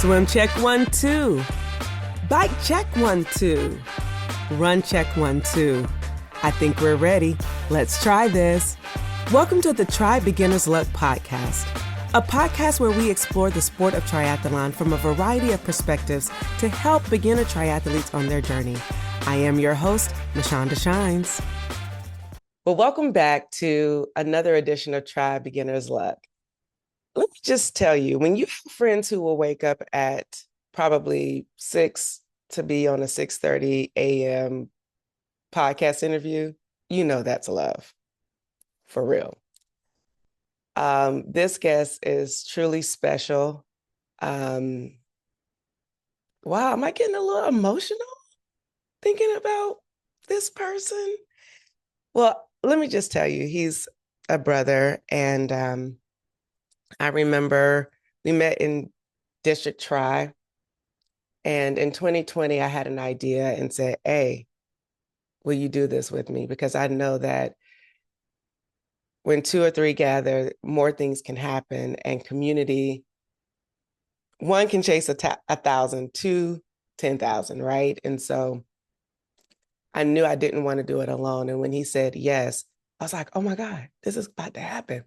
Swim check 1, 2. Bike check 1, 2. Run check 1, 2. I think we're ready. Let's try this. Welcome to the Try Beginner's Luck podcast, a podcast where we explore the sport of triathlon from a variety of perspectives to help beginner triathletes on their journey. I am your host, Mashonda Shines. Well, welcome back to another edition of Try Beginner's Luck. Let me just tell you, when you have friends who will wake up at probably 6 to be on a 6:30 a.m. podcast interview, you know that's love, for real. This guest is truly special. Wow, am I getting a little emotional thinking about this person? Well, let me just tell you, he's a brother, and I remember we met in District Tri, and in 2020, I had an idea and said, hey, will you do this with me? Because I know that when 2 or 3 gather, more things can happen, and community, 1 can chase 1,000, 2, 10,000, right? And so I knew I didn't want to do it alone. And when he said yes, I was like, oh my God, this is about to happen.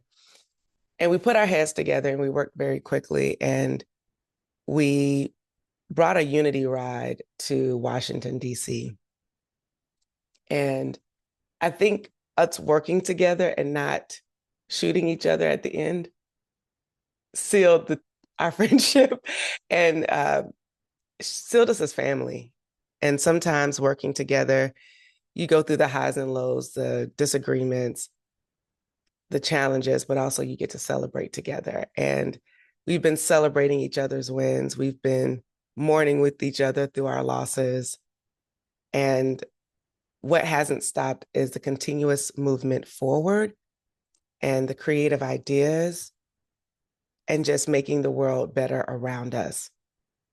And we put our heads together and we worked very quickly. And we brought a unity ride to Washington, D.C. And I think us working together and not shooting each other at the end sealed our friendship and sealed us as family. And sometimes working together, you go through the highs and lows, the disagreements, the challenges, but also you get to celebrate together. And we've been celebrating each other's wins. We've been mourning with each other through our losses. And what hasn't stopped is the continuous movement forward and the creative ideas and just making the world better around us.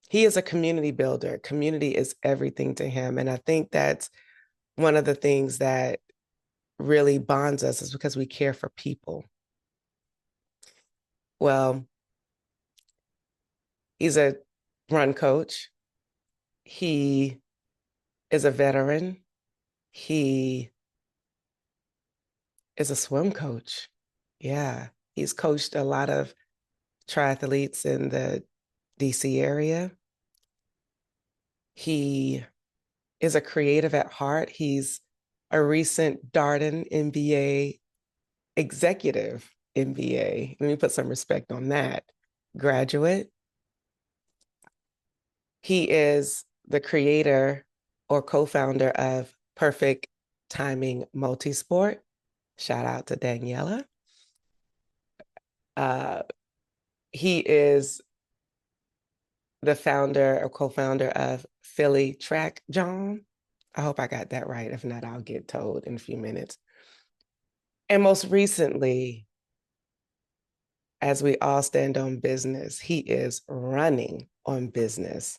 He is a community builder. Community is everything to him. And I think that's one of the things that really bonds us, is because we care for people. Well, he's a run coach. He is a veteran. He is a swim coach. Yeah, he's coached a lot of triathletes in the DC area. He is a creative at heart. He's a recent Darden MBA executive MBA. Let me put some respect on that. Graduate. He is the creator or co-founder of Perfect Timing Multisport. Shout out to Daniela. He is the founder or co-founder of Philly Track Jawn. I hope I got that right. If not, I'll get told in a few minutes. And most recently, as we all stand on business, he is running on business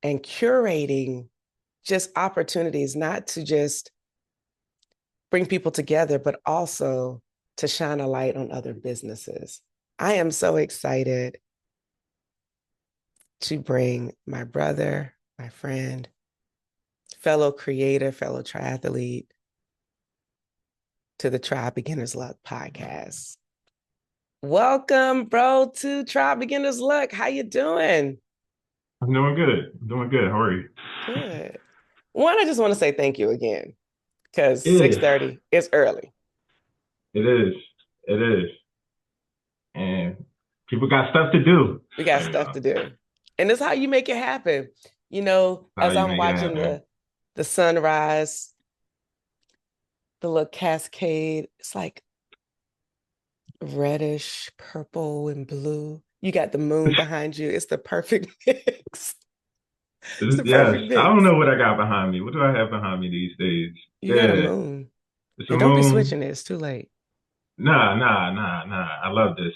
and curating just opportunities, not to just bring people together, but also to shine a light on other businesses. I am so excited to bring my brother, my friend, fellow creator, fellow triathlete to the Try Beginner's Luck podcast. Welcome, bro, to Try Beginner's Luck. How you doing? I'm doing good. I'm doing good. How are you? Good. One, I just want to say thank you again, because It is. 6:30 is early. It is. It is. And people got stuff to do. We got So, stuff to do. And it's how you make it happen. You know, how as you I'm make it watching happen. the sunrise, the little cascade, it's like reddish, purple, and blue. You got the moon behind you. It's the perfect mix. It's the Yes. perfect I don't mix. know what I got behind me. What do I have behind me these days? You got a Yeah. moon. It's a And don't be moon. switching it. It's too late. Nah. I love this.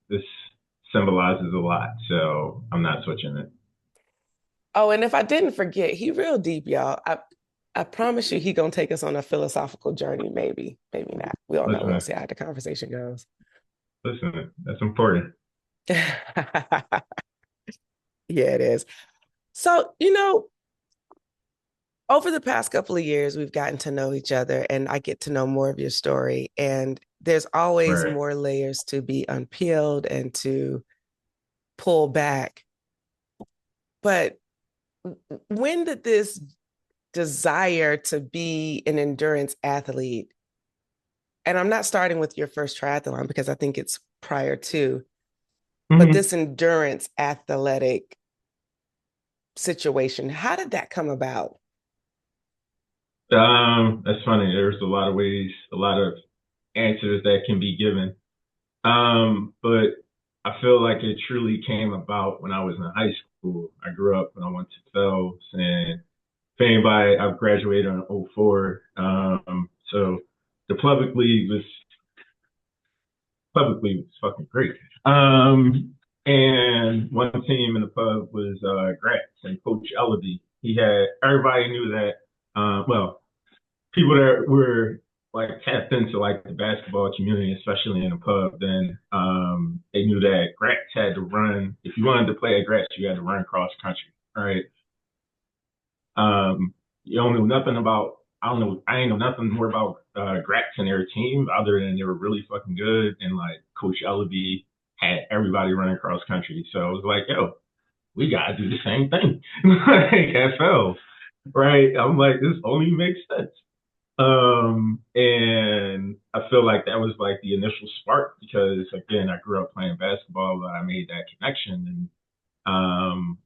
This symbolizes a lot. So I'm not switching it. Oh, and if I didn't forget, he real deep, y'all. I promise you he gonna take us on a philosophical journey, maybe, maybe not. We don't know. We'll Listen, see how the conversation goes. listen, that's important. Yeah, it is. So, over the past couple of years, we've gotten to know each other and I get to know more of your story. And there's always Right. more layers to be unpeeled and to pull back. But when did this desire to be an endurance athlete, and I'm not starting with your first triathlon because I think it's prior to, but Mhm. this endurance athletic situation, how did that come about? That's funny. There's a lot of ways, a lot of answers that can be given. But I feel like it truly came about when I was in high school. I grew up when I went to Phelps, and if anybody, I've graduated in '04. So the public league was fucking great. And one team in the pub was Gratz and Coach Ellaby. He had everybody knew that. Well, people that were like tapped into like the basketball community, especially in the pub, then they knew that Gratz had to run. If you wanted to play at Gratz, you had to run cross country, right? You don't know nothing about. I don't know. I ain't know nothing more about Gratz and their team other than they were really fucking good. And like Coach Ellaby had everybody running cross country, so it was like, yo, we gotta do the same thing, like FL, right? I'm like, this only makes sense. And I feel like that was like the initial spark because again, I grew up playing basketball, but I made that connection, and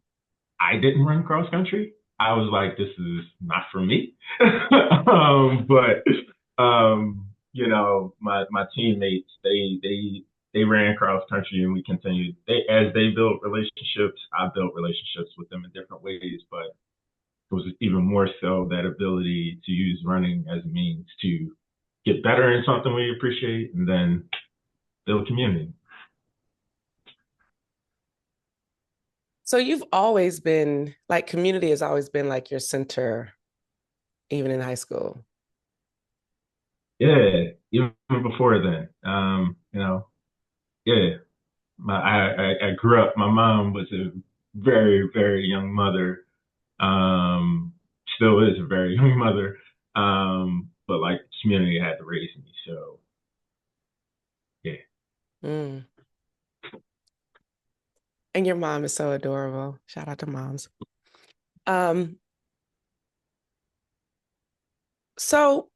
I didn't run cross country. I was like, this is not for me. But my teammates, they ran cross country, and we continued. They built relationships. I built relationships with them in different ways, but it was even more so that ability to use running as a means to get better in something we appreciate and then build community. So you've always been like community has always been like your center, even in high school. Yeah, even before then. Yeah, I grew up. My mom was a very, very young mother. Um, Still is a very young mother. But like community had to raise me. So yeah. Mm. And your mom is so adorable. Shout out to moms. Um, so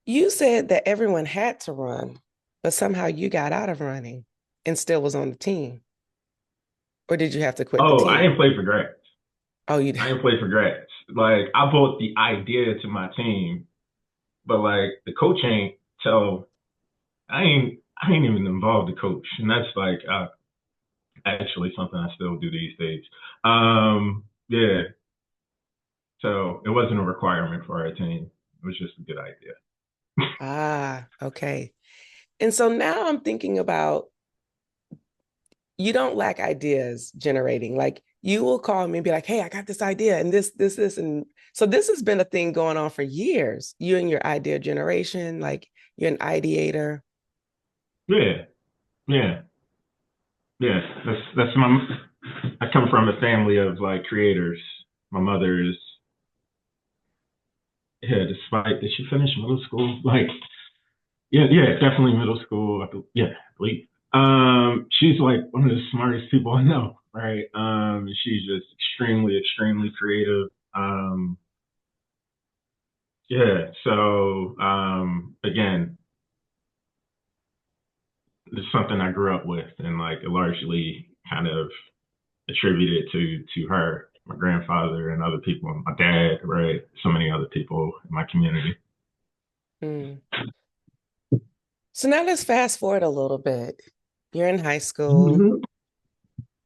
you said that everyone had to run, but somehow you got out of running and still was on the team. Or did you have to quit the Oh, I team? didn't play for grads. Oh, you did. I didn't play for grads. Like I brought the idea to my team, but like the coach ain't tell. I ain't even involved the coach, and that's like actually something I still do these days. Yeah, so it wasn't a requirement for our team. It was just a good idea. Ah, okay. And so now I'm thinking about you don't lack ideas generating. Like you will call me and be like, hey, I got this idea and this. And so this has been a thing going on for years. You and your idea generation, like you're an ideator. Yeah, yeah, yeah. That's my. I come from a family of like creators. My mother is, yeah. Despite did she finish middle school? Like, yeah, yeah, definitely middle school. Yeah, I believe. She's like one of the smartest people I know, right? She's just extremely, extremely creative. Yeah. So again, it's something I grew up with, and like largely kind of attributed to her, my grandfather, and other people, my dad, right? So many other people in my community. Mm. So now let's fast forward a little bit. You're in high school,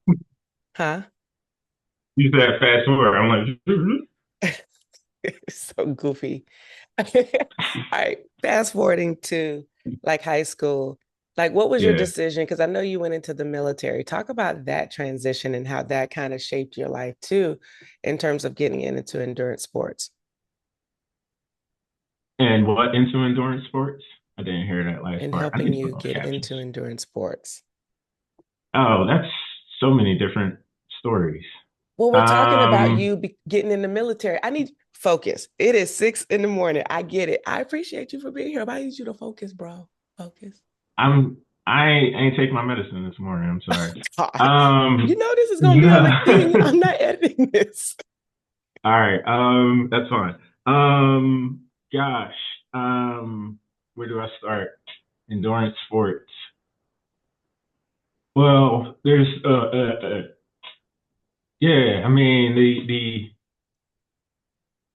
You huh? said fast forward. I'm like, So goofy. All right, fast forwarding to like high school. Like, what was your yeah. decision? Because I know you went into the military. Talk about that transition and how that kind of shaped your life too, in terms of getting into endurance sports And what into endurance sports? I didn't hear that last and part. I helping need to you put on get captions. into endurance sports. Oh, that's so many different stories. Well, we're talking about Um, you getting in the military. I need focus. It is 6 in the morning. I get it. I appreciate you for being here, but I need you to focus, bro. Focus. I ain't take my medicine this morning. I'm sorry. God, you Um, know this is gonna be on the no. thing. I'm not editing this. All right. That's fine. Gosh. Where do I start? Endurance sports. Well, there's yeah. I mean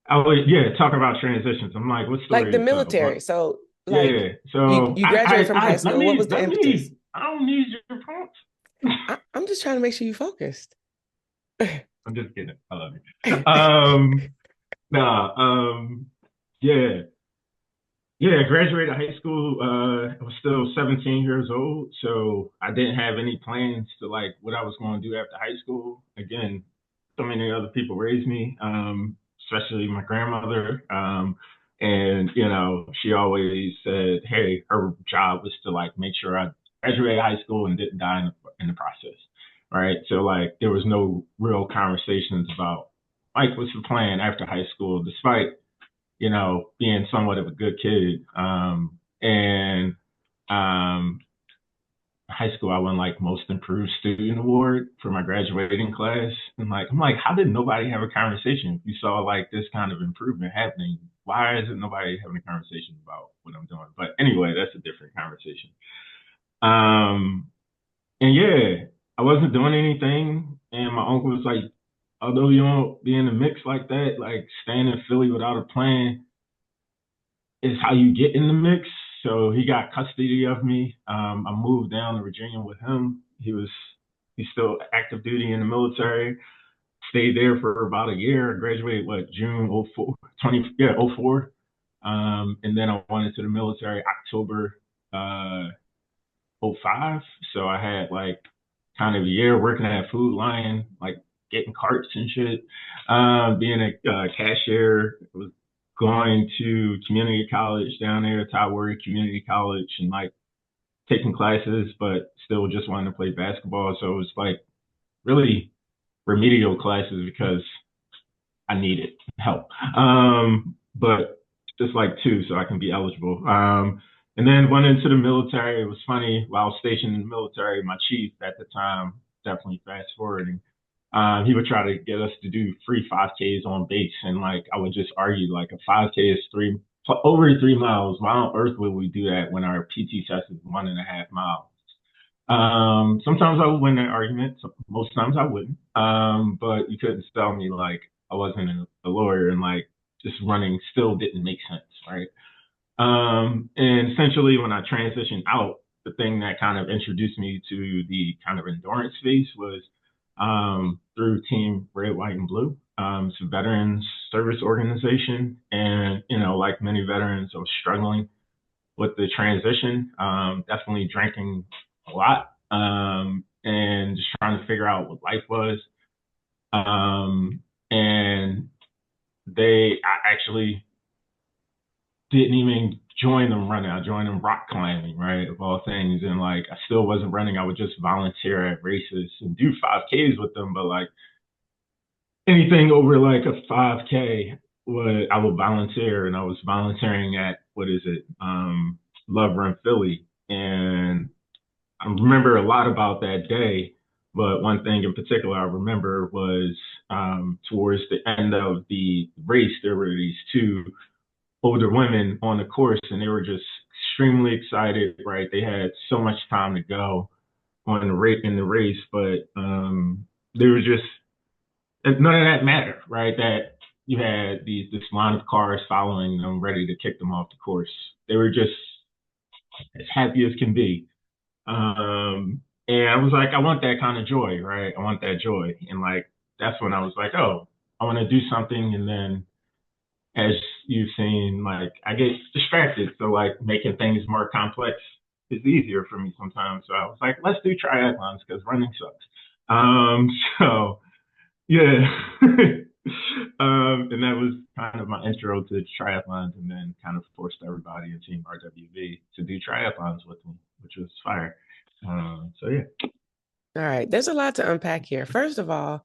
I was yeah talking about transitions. I'm like, what Like story the to tell? military. But So, like, yeah. So you graduated from high let school. What was me the impetus? I don't need your prompts. I'm just trying to make sure you focused. I'm just kidding. I love you. Nah. Yeah. Yeah, I graduated high school. I was still 17 years old, so I didn't have any plans to like what I was going to do after high school. Again, so many other people raised me, especially my grandmother. And she always said, "Hey, her job was to like make sure I graduated high school and didn't die in the process." Right. So like there was no real conversations about like what's the plan after high school, despite being somewhat of a good kid. And um, high school, I won like most improved student award for my graduating class. And like, I'm like, how did nobody have a conversation? If you saw like this kind of improvement happening, why isn't nobody having a conversation about what I'm doing? But anyway, that's a different conversation. Um, and yeah, I wasn't doing anything. And my uncle was like, although you don't be in the mix like that, like staying in Philly without a plan is how you get in the mix. So he got custody of me. I moved down to Virginia with him. He's still active duty in the military. Stayed there for about a year. I graduated June 04, 20 yeah 04. And then I went into the military October 05. So I had like kind of a year working at Food Lion, like getting carts and shit, being a cashier. I was going to community college down there, Tyree Community College, and like taking classes, but still just wanting to play basketball. So it was like really remedial classes because I needed help. But just like two, so I can be eligible. And then went into the military. It was funny. While I was stationed in the military, my chief at the time, definitely fast forwarding, he would try to get us to do free 5Ks on base. And like, I would just argue like a 5K is over 3 miles. Why on earth would we do that when our PT test is 1.5 miles? Sometimes I would win that argument. Most times I wouldn't. But you couldn't tell me like I wasn't a lawyer and like just running still didn't make sense, right? And essentially when I transitioned out, the thing that kind of introduced me to the kind of endurance space was through Team Red, White, and Blue. It's a veterans service organization. And, like many veterans, I was struggling with the transition, definitely drinking a lot, and just trying to figure out what life was. And I actually didn't even join them running. I joined them rock climbing, right? Of all things. And like, I still wasn't running. I would just volunteer at races and do 5Ks with them. But like anything over like a 5K, I would volunteer. And I was volunteering at, what is it? Love Run Philly. And I remember a lot about that day. But one thing in particular I remember was towards the end of the race, there were these two older women on the course, and they were just extremely excited. Right, they had so much time to go on the rate in the race, but they were just none of that mattered. Right, that you had this line of cars following them, ready to kick them off the course. They were just as happy as can be. And I was like, I want that kind of joy, right? I want that joy, and like that's when I was like, oh, I want to do something, and then as you've seen, like I get distracted. So like making things more complex is easier for me sometimes. So I was like, let's do triathlons because running sucks. So yeah. And that was kind of my intro to triathlons and then kind of forced everybody in Team RWV to do triathlons with me, which was fire. So yeah. All right. There's a lot to unpack here. First of all,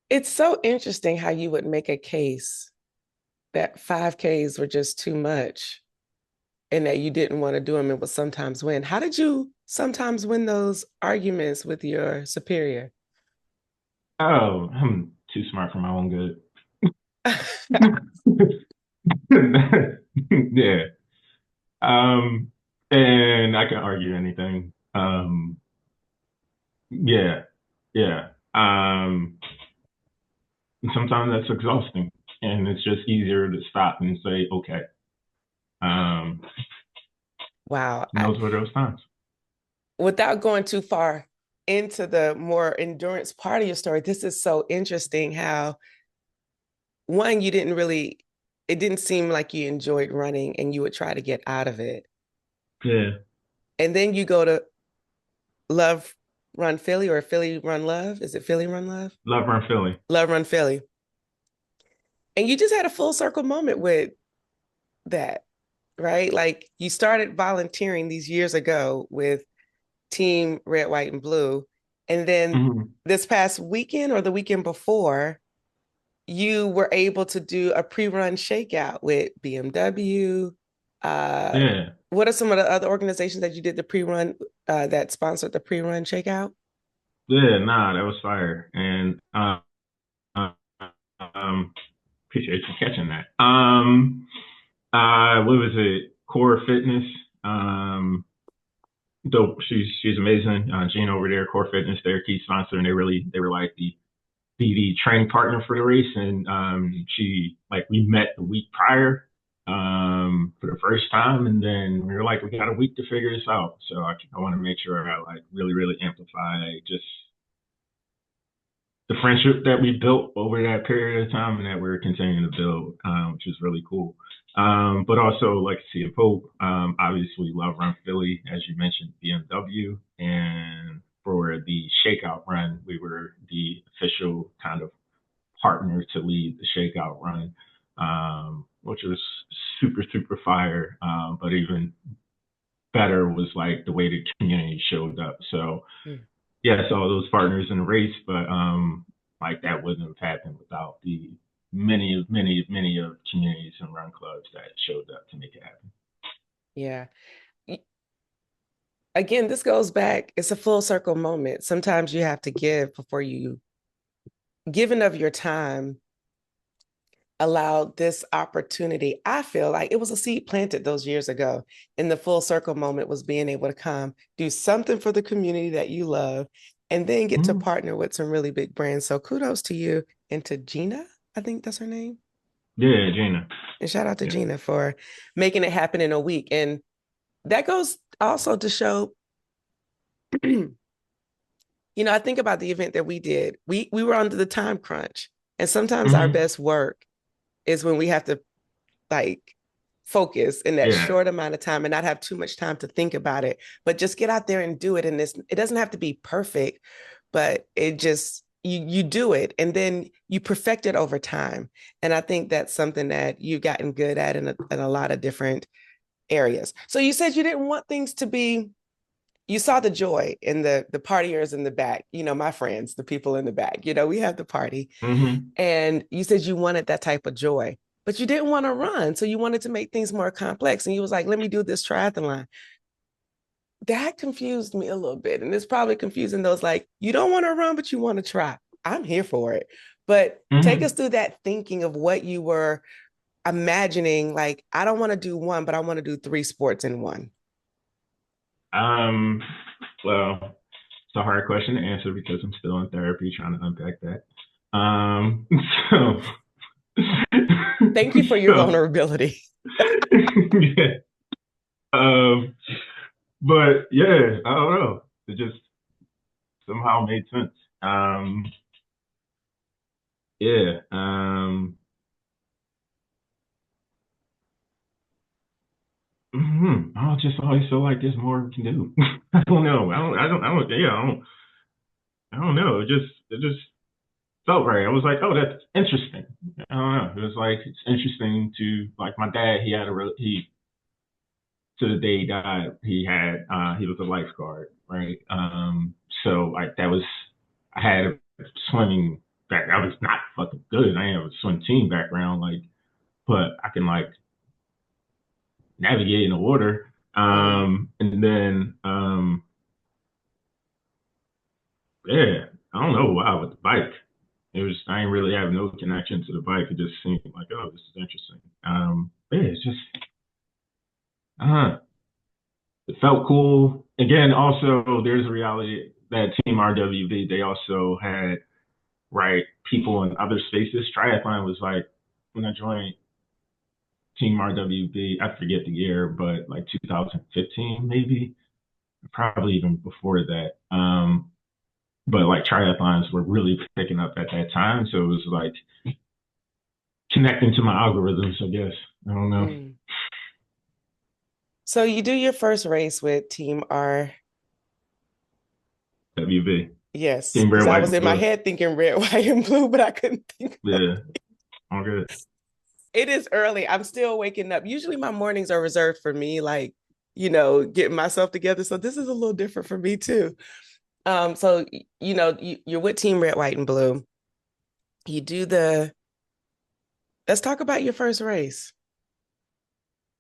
it's so interesting how you would make a case that 5Ks were just too much and that you didn't want to do them and would sometimes win. How did you sometimes win those arguments with your superior? Oh, I'm too smart for my own good. Yeah. Um, and I can argue anything. Yeah, yeah. And sometimes that's exhausting, and it's just easier to stop and say, okay. Um, Wow. and those were those times. Without going too far into the more endurance part of your story, this is so interesting how one, you didn't really, it didn't seem like you enjoyed running and you would try to get out of it. Yeah. And then you go to Love Run Philly or Philly Run Love. Is it Philly Run Love? Love Run Philly. Love Run Philly. And you just had a full circle moment with that, right? Like you started volunteering these years ago with Team Red, White, and Blue. And then Hmm. this past weekend or the weekend before, you were able to do a pre-run shakeout with BMW. Uh, Yeah. what are some of the other organizations that you did the pre-run that sponsored the pre-run shakeout? Yeah. Nah, that was fire. And uh, appreciate you catching that. What was it? Core Fitness. Dope. She's amazing. Jean over there, Core Fitness, their key sponsor, and they were like the training partner for the race. And she like we met the week prior for the first time, and then we were like, we got a week to figure this out. So I want to make sure I like really amplify just the friendship that we built over that period of time and that we're continuing to build, which is really cool. But also Legacy of Hope, obviously Love Run Philly, as you mentioned, BMW. And for the Shakeout Run, we were the official kind of partner to lead the Shakeout Run, which was super fire. But even better was like the way the community showed up. So Mm. yes, all those partners in the race, but like that wouldn't have happened without the many of communities and run clubs that showed up to make it happen. Yeah. Again, this goes back, it's a full circle moment. Sometimes you have to give before you giving of your time allowed this opportunity. I feel like it was a seed planted those years ago. And the full circle moment was being able to come do something for the community that you love and then get to Mm-hmm. partner with some really big brands. So kudos to you and to Gina. I think that's her name. Yeah, Gina. And shout out to Yeah. Gina for making it happen in a week. And that goes also to show, I think about the event that we did. We were under the time crunch. And sometimes our Mm-hmm. best work is when we have to like focus in that Yeah. short amount of time and not have too much time to think about it, but just get out there and do it. And it doesn't have to be perfect, but it just you do it and then you perfect it over time. And I think that's something that you've gotten good at in a lot of different areas. So you said you didn't want things to be, you saw the joy in the partiers in the back, my friends, the people in the back, we have the party. Mm-hmm. And you said you wanted that type of joy, but you didn't want to run. So you wanted to make things more complex. And you was like, let me do this triathlon. That confused me a little bit. And it's probably confusing those like, you don't want to run, but you want to try. I'm here for it. But take us Mm-hmm. through that thinking of what you were imagining. Like, I don't want to do one, but I want to do three sports in one. Um, well, it's a hard question to answer because I'm still in therapy trying to unpack that. Um, so, Thank you for your so, vulnerability. yeah. Um, but yeah, I don't know. It just somehow made sense. Yeah. I just always feel like there's more we can do. I don't know. Yeah, I don't know. it just felt right. I was like, oh, that's interesting. I don't know. It was like, it's interesting to, like my dad, to the day he died, he was a lifeguard, right? So like that was I had a swimming back. I was not fucking good. I have a swim team background, like, but I can like navigate in the water. Mm, And then yeah, I don't know why with the bike. It was I didn't really have no connection to the bike. It just seemed like, oh, this is interesting. Yeah, it's just it felt cool. Again, also there's a reality that Team RWB, they also had right people in other spaces. Triathlon was like when I joined Team RWB, I forget the year, but like 2015 maybe, probably even before that. But like triathlons were really picking up at that time, so it was like connecting to my algorithms, I guess. I don't know. mm. So you do your first race with Team R. WB. Yes, Team because Red, I White, was and in my Blue. head thinking red, white, and blue, but I couldn't think of Yeah, it. all good. It is early. I'm still waking up. Usually my mornings are reserved for me, like, getting myself together. So this is a little different for me too. So you're with Team Red, White, and Blue. You do the let's talk about your first race.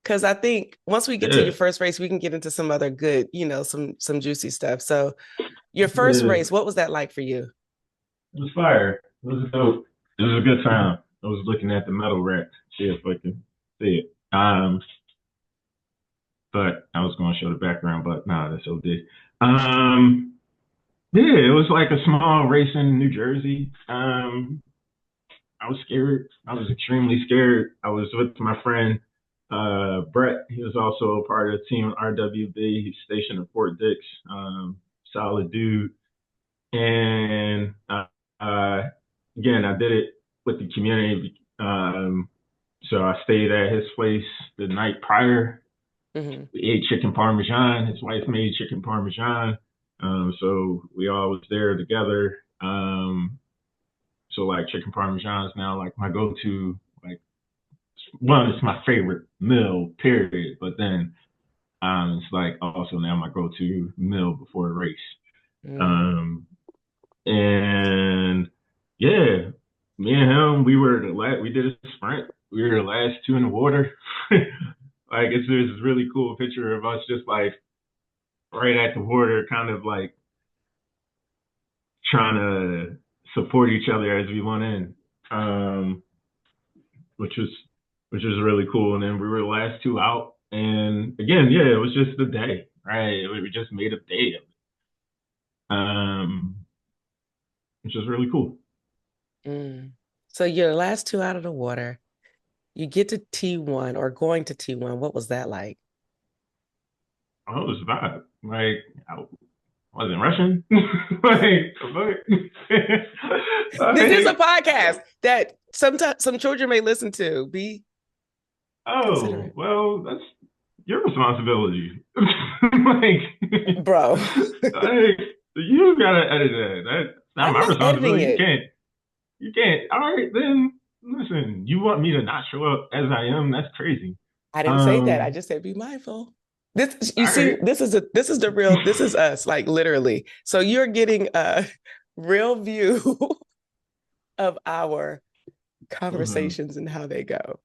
Because I think once we get to Yeah, your first race, we can get into some other good, some juicy stuff. So your first yeah. race, what was that like for you? It was fire. It was dope. It was a good time. I was looking at the medal rack, see if I can see it. But I was going to show the background, but nah, that's OD. Yeah, it was like a small race in New Jersey. I was scared. I was extremely scared. I was with my friend Brett. He was also a part of the team RWB. He's stationed in Fort Dix. Solid dude. And again, I did it with the community. So I stayed at his place the night prior. Mm-hmm. We ate chicken parmesan. His wife made chicken parmesan. So we all was there together. So like chicken parmesan is now like my go-to. Like one, it's my favorite meal, period. But then it's like also now my go-to meal before a race. Mm. Um, and yeah, me and him, we were the last. We did a sprint. We were the last two in the water. Like it's this really cool picture of us just like right at the water, kind of like trying to support each other as we went in, um, which was which was really cool. And then we were the last two out, and again, yeah, it was just a day, right? We just made a day of it, which was really cool. Mm. So you're the last two out of the water. You get to T1 or going to T1. What was that like? Oh, it was a vibe. Like I wasn't rushing. Like, This is a like, podcast that sometimes some children may listen to. Be oh, considerate. well, that's your responsibility. Like, Bro, like, you gotta edit that. That's not I'm my not editing responsibility. You it. can't. You can't. All right, then. Listen, you want me to not show up as I am? That's crazy. I didn't say that. I Um. just said be mindful. This you All see, right. this is the real, this is us, like literally. So you're getting a real view of our Uh, conversations and how they go.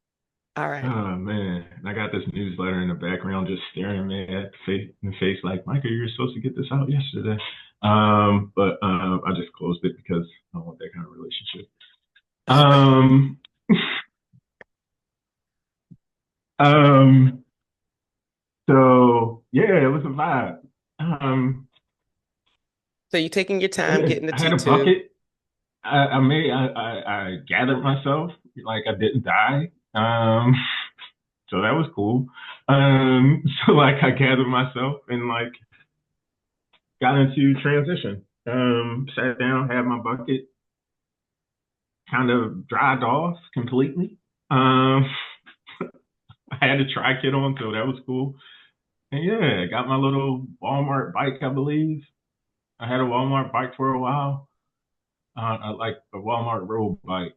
All right. oh man, and I got this newsletter in the background just staring at me in the face like, Michael, you were supposed to get this out yesterday. But I just closed it because I don't want that kind of relationship. Um, um, so yeah, it was a vibe. Um, So you're taking your time yeah, getting the I had a T2. bucket. I gathered myself like I didn't die. So that was cool. So like I gathered myself and like got into transition. Sat down, had my bucket, kind of dried off completely. Um, I had a tri kit on, so that was cool. And yeah, got my little Walmart bike, I believe. I had a Walmart bike for a while, like a Walmart road bike.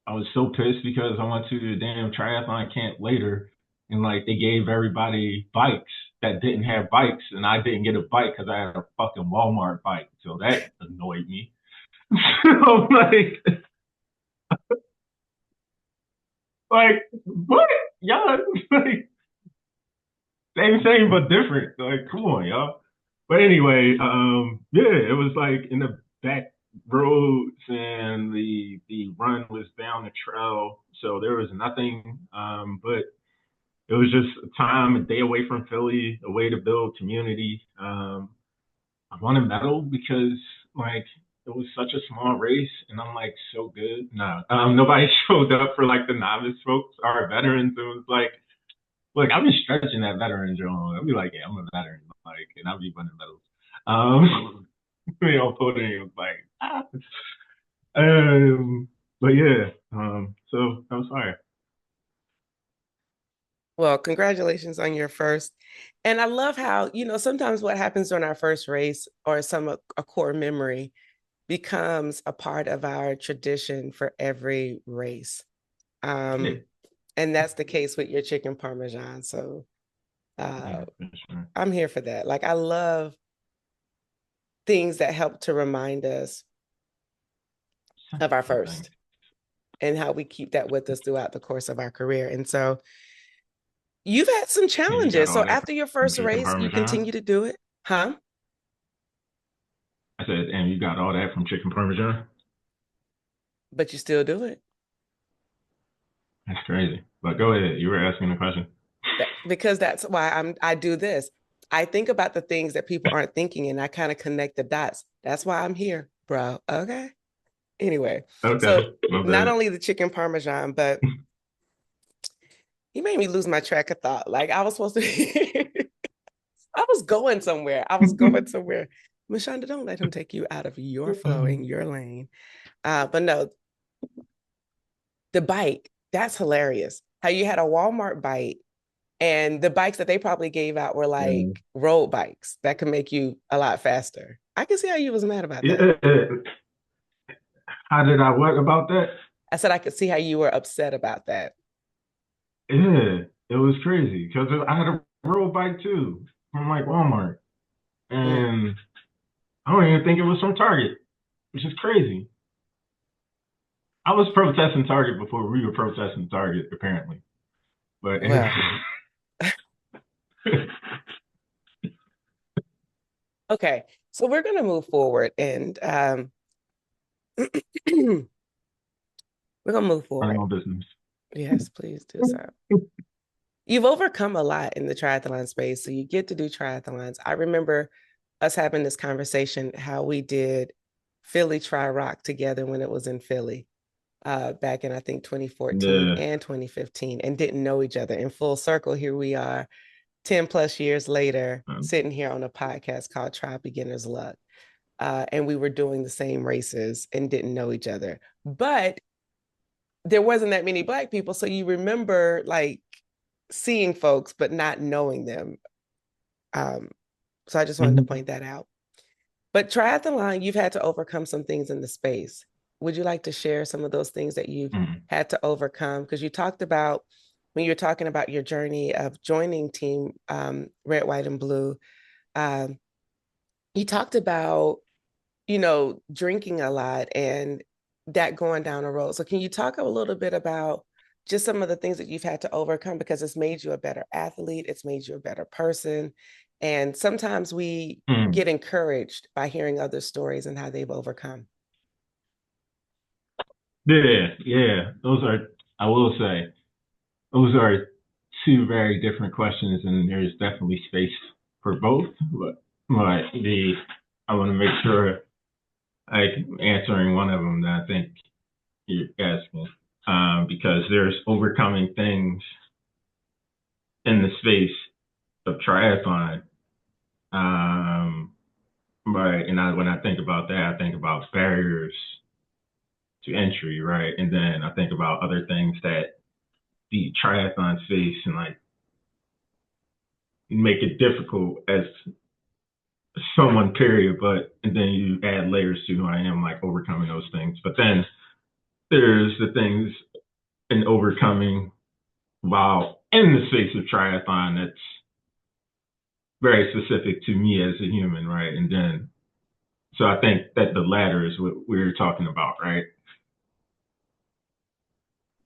I was so pissed because I went to the damn triathlon camp later. and like they gave everybody bikes that didn't have bikes, and I didn't get a bike because I had a fucking Walmart bike, so that annoyed me. So like what, y'all? Like same but different. Like come on, y'all. But anyway, yeah, it was like in the back roads, and the run was down the trail, so there was nothing. But it was just a time, a day away from Philly, a way to build community. I won a medal because like it was such a small race, and I'm like so good. No, nobody showed up for like the novice folks or veterans. It was like, look, I've been stretching that veteran Jawn. I'll be like, yeah, I'm a veteran, like, and I'll be winning medals. Put in like, ah. um, but yeah, so that was fire. Well, congratulations on your first. And I love how, sometimes what happens during our first race or a core memory becomes a part of our tradition for every race. Yeah, And that's the case with your chicken parmesan. So yeah, uh, for sure. I'm here for that. Like I love things that help to remind us of our Thanks. first and how we keep that with us throughout the course of our career. And so you've had some And you got challenges. all So that after your from first chicken race, you parmesan. continue to do it, huh? I said, and you got all that from chicken parmesan. But you still do it. That's crazy. But go ahead. You were asking a question. Because that's why I do this. I think about the things that people aren't thinking and I kind of connect the dots. That's why I'm here, bro. Okay. Anyway, so Okay, my not bad. only the chicken parmesan, but he made me lose my track of thought. Like I was supposed to I was going somewhere. I was going somewhere. Mashonda, don't let him take you out of your flow in your lane. But no, the bike, that's hilarious. How you had a Walmart bike and the bikes that they probably gave out were like road bikes that could make you a lot faster. I can see how you was mad about that. Yeah. How did I what about that? I said I could see how you were upset about that. Yeah, it was crazy because I had a road bike too from like Walmart, Mm, and I don't even think it was from Target, which is crazy. I was protesting Target before we were protesting Target, apparently. But anyway, well, okay. So we're gonna move forward and we're gonna move running forward. on business. Yes, please do so. You've overcome a lot in the triathlon space, so you get to do triathlons. I remember us having this conversation how we did Philly Tri Rock together when it was in Philly back in I think 2014 Yeah. and 2015 and didn't know each other. In full circle, here we are 10 plus years later, sitting here on a podcast called Try Beginner's Luck. And we were doing the same races and didn't know each other. But there wasn't that many Black people. So you remember like seeing folks, but not knowing them. Um, so I just wanted to Mhm. point that out. But triathlon, you've had to overcome some things in the space. Would you like to share some of those things that you've Mhm. had to overcome? Because you talked about when you're talking about your journey of joining Team Red, White, and Blue. Um, you talked about drinking a lot and that going down a road. So can you talk a little bit about just some of the things that you've had to overcome because it's made you a better athlete, it's made you a better person. And sometimes we Mhm. get encouraged by hearing other stories and how they've overcome. Yeah, yeah. Those are, I will say, those are two very different questions, and there's definitely space for both. But I want to make sure I'm answering one of them that I think you're asking, because there's overcoming things in the space of triathlon. Um, right, and when I think about that, I think about barriers to entry, right, and then I think about other things that the triathlon space and like make it difficult as someone, period. But and then you add layers to who I am, like overcoming those things. But then there's the things in overcoming while in the space of triathlon, that's very specific to me as a human, right? And then, so I think that the latter is what we're talking about, right?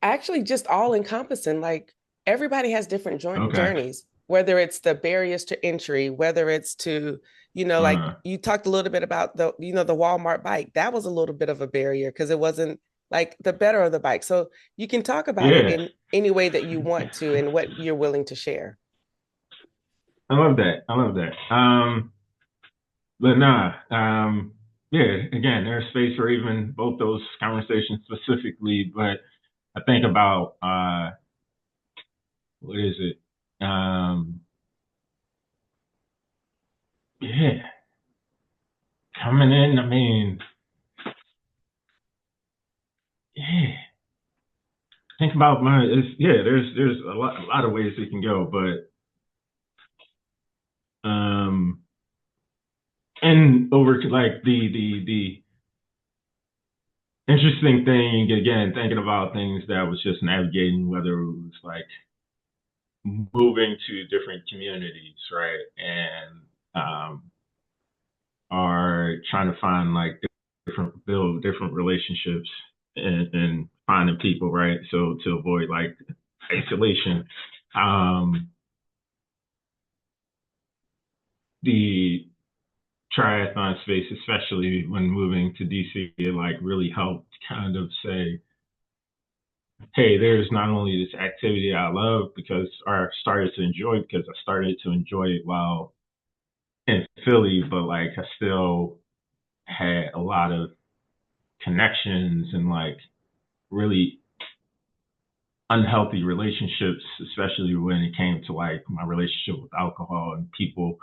Actually, just all encompassing. Like everybody has different Okay. journeys, whether it's the barriers to entry, whether it's to, like Uh, you talked a little bit about the Walmart bike. That was a little bit of a barrier because it wasn't like the better of the bike. So you can talk about it yeah, in any way that you want to and what you're willing to share. I love that. I love that. But nah, yeah, again, there's space for even both those conversations specifically, but I think about, what is it? Yeah, coming in, I mean, yeah, think about yeah, there's a lot of ways it can go, but, um, and over to like the interesting thing, again, thinking about things that was just navigating, whether it was like moving to different communities, right? And, are trying to find like build different relationships and finding people, right? So to avoid like isolation. Um, the triathlon space, especially when moving to DC, it like really helped kind of say, hey, there's not only this activity I love because, or I started to enjoy because I started to enjoy it while in Philly, but like I still had a lot of connections and like really unhealthy relationships, especially when it came to like my relationship with alcohol and people,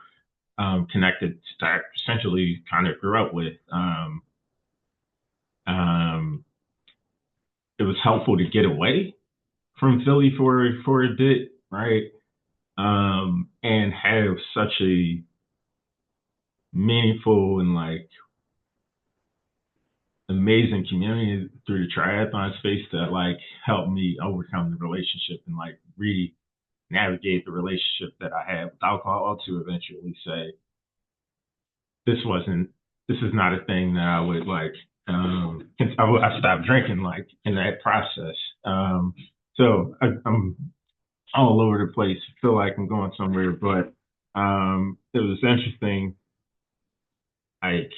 connected that I essentially kind of grew up with. Um, it was helpful to get away from Philly for a bit, right? And have such a meaningful and like amazing community through the triathlon space that like helped me overcome the relationship and like navigate the relationship that I had with alcohol to eventually say this wasn't this is not a thing that I would like. I stopped drinking like in that process. So I'm all over the place. I feel like I'm going somewhere, but it was interesting. Like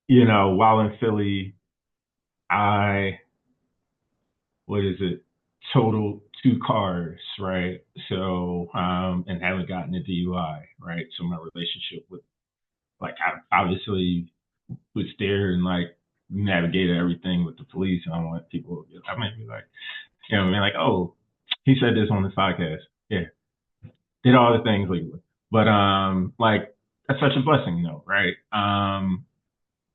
while in Philly, I what is it? Total two cars, right? So and haven't gotten a DUI, right? So my relationship with like I obviously was there and like navigated everything with the police. I don't want people. I might be like, what I mean, like, oh, he said this on this podcast. Yeah, did all the things legally, but like that's such a blessing, though, right?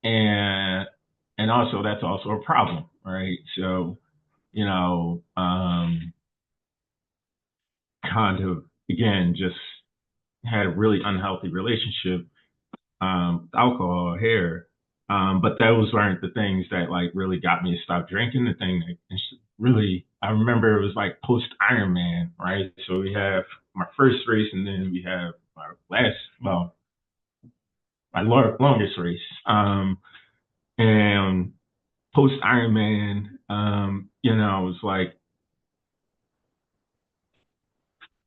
And also that's also a problem, right? So you know, kind of again just had a really unhealthy relationship, alcohol, hair. But those weren't the things that like really got me to stop drinking. The thing that really, I remember it was like post Ironman, right? So we have my first race, and then we have my my longest race. And post Ironman, it was like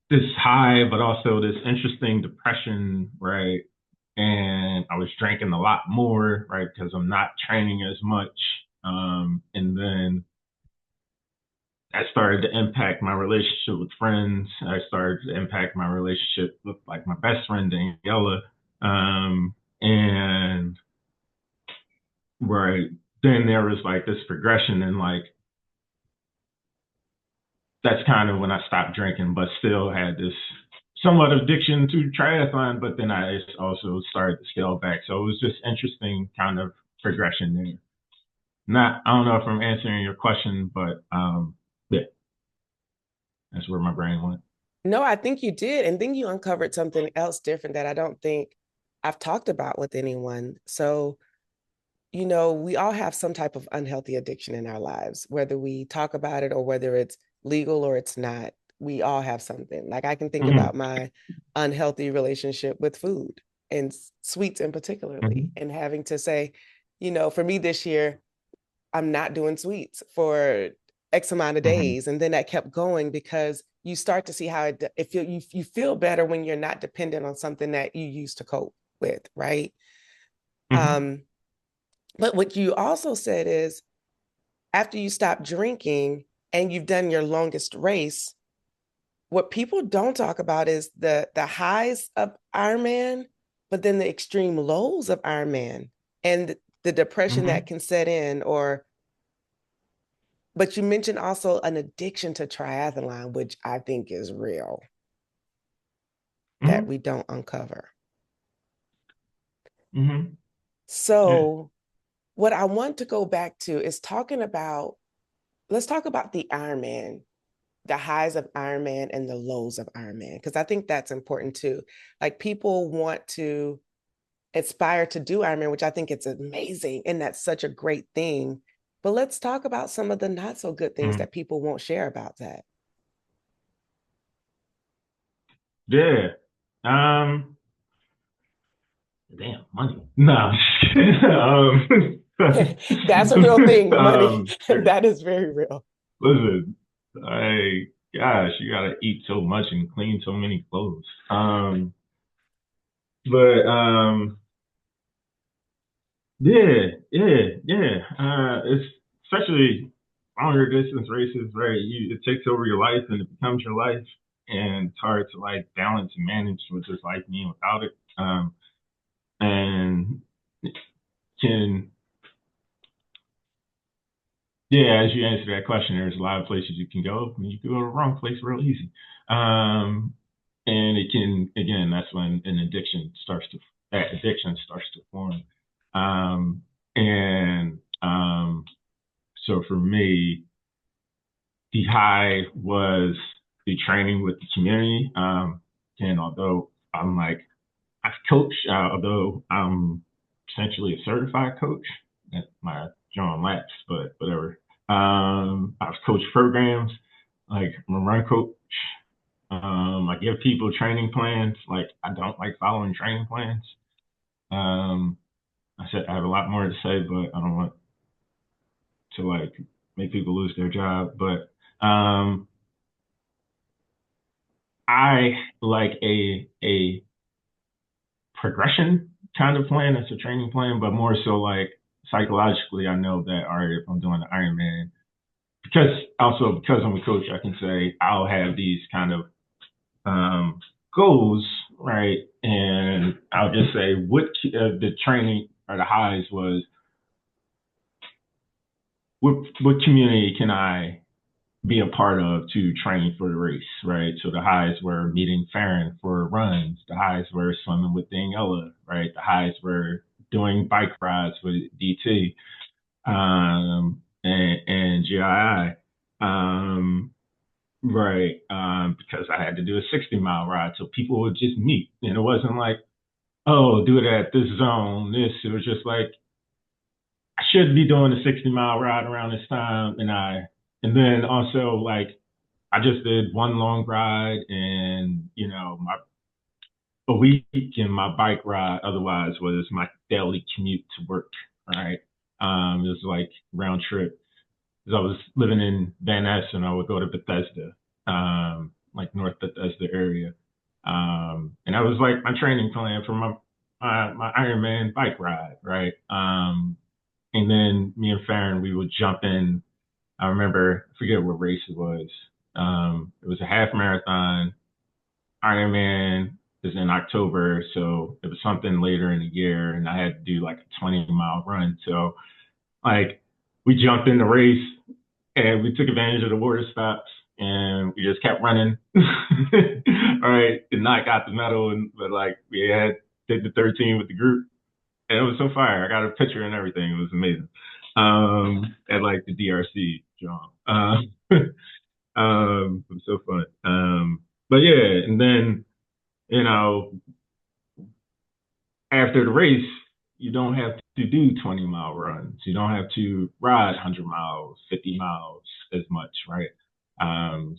this high, but also this interesting depression, right? And I was drinking a lot more, right? Because I'm not training as much. And then that started to impact my relationship with friends. I started to impact my relationship with like my best friend, Daniela. And right then there was like this progression and like that's kind of when I stopped drinking, but still had this somewhat addiction to triathlon. But then I also started to scale back. So it was just interesting kind of progression there. Not, I don't know if I'm answering your question, but yeah, that's where my brain went. No, I think you did. And then you uncovered something else different that I don't think I've talked about with anyone. So, we all have some type of unhealthy addiction in our lives, whether we talk about it or whether it's legal or it's not. we all have something. Like I can think Mm-hmm. about my unhealthy relationship with food and sweets in particularly, Mm-hmm. and having to say, for me this year, I'm not doing sweets for X amount of Mm-hmm. days. And then that kept going because you start to see how you feel better when you're not dependent on something that you used to cope with, right? Mm-hmm. Um, but what you also said is after you stop drinking and you've done your longest race, what people don't talk about is the highs of Ironman, but then the extreme lows of Ironman and the depression that Mm-hmm. can set in. Or but you mentioned also an addiction to triathlon, which I think is real, that Mm-hmm. we don't uncover. Mm-hmm. Yeah. So what I want to go back to is let's talk about the Ironman, the highs of Ironman and the lows of Ironman, because I think that's important too. Like people want to aspire to do Ironman, which I think it's amazing and that's such a great thing. But let's talk about some of the not so good things Mm-hmm. that people won't share about that. Yeah. Um, damn, money. No. That's a real thing, money. um, That is very real. listen, I gosh, you gotta eat so much and clean so many clothes. But yeah, yeah, yeah. It's especially longer distance races, right? It takes over your life and it becomes your life, and it's hard to like balance and manage with this life being without it. And can Yeah, as you answer that question, there's a lot of places you can go. You can go to the wrong place real easy. Um, and it can, again, that's when that addiction starts to form. Um, and so for me, the high was the training with the community. And although I've coached, although I'm essentially a certified coach. That's my John Laps, but whatever. I've coached programs, like I'm a run coach. I give people training plans. Like I don't like following training plans. Um, I said I have a lot more to say, but I don't want to like make people lose their job. But I like a progression kind of plan. It's a training plan, but more so like psychologically, I know that all right, if I'm doing the Ironman, because I'm a coach, I can say I'll have these kind of goals, right? And I'll just say what the training or the highs was. What community can I be a part of to train for the race, right? So the highs were meeting Farron for runs. The highs were swimming with Daniela, right? The highs were doing bike rides with DT and GII, right? Because I had to do a 60-mile ride, so people would just meet, and it wasn't like, oh, do it at this zone. It was just like I should be doing a 60-mile ride around this time, and then also like I just did one long ride and, my a week and my bike ride otherwise was my daily commute to work, right? It was like round trip. Because I was living in Van Ness and I would go to Bethesda, like North Bethesda area. And that was like my training plan for my Ironman bike ride, right? And then me and Farron, we would jump in. I remember, I forget what race it was. It was a half marathon. Ironman is in October, so it was something later in the year, and I had to do like a 20-mile run. So like we jumped in the race and we took advantage of the water stops and we just kept running. All right, did not got the medal, but like we did the 13 with the group, and it was so fire. I got a picture and everything. It was amazing. At like the DRC, John. It was so fun. But yeah, and then you know after the race, you don't have to do 20-mile runs. You don't have to ride 100 miles, 50 miles as much, right?